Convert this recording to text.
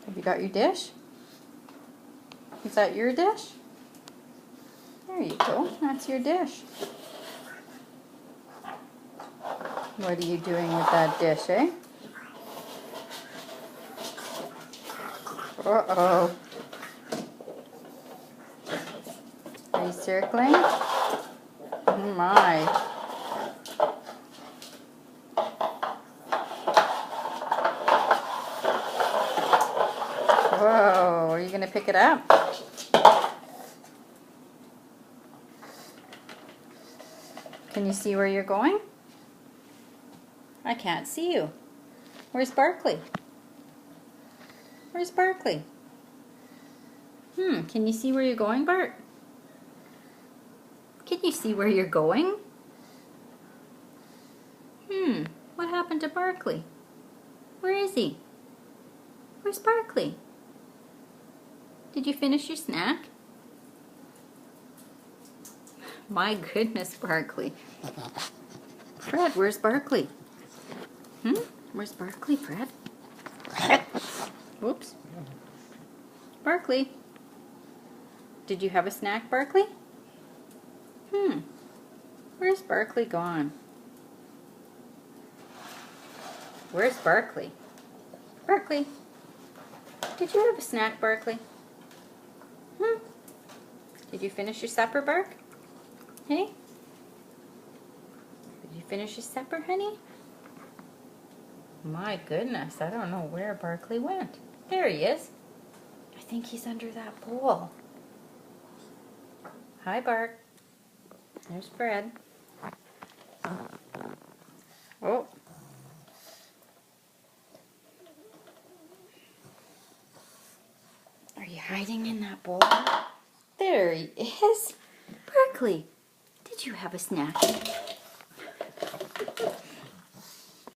Have you got your dish? Is that your dish? There you go. That's your dish. What are you doing with that dish, eh? Uh-oh. Are you circling? Oh my. Whoa, are you going to pick it up? Can you see where you're going? I can't see you. Where's Barkley? Where's Barkley? Can you see where you're going, Bart? Can you see where you're going? What happened to Barkley? Where is he? Where's Barkley? Did you finish your snack? My goodness, Barkley. Fred, where's Barkley? Where's Barkley, Fred? Whoops. Barkley. Did you have a snack, Barkley? Where's Barkley gone? Where's Barkley? Barkley. Did you have a snack, Barkley? Did you finish your supper, Bark? Hey? Did you finish your supper, honey? My goodness, I don't know where Barkley went. There he is. I think he's under that bowl. Hi, Bark. There's Fred. Oh. Are you hiding in that bowl? There he is. Barkley, did you have a snack?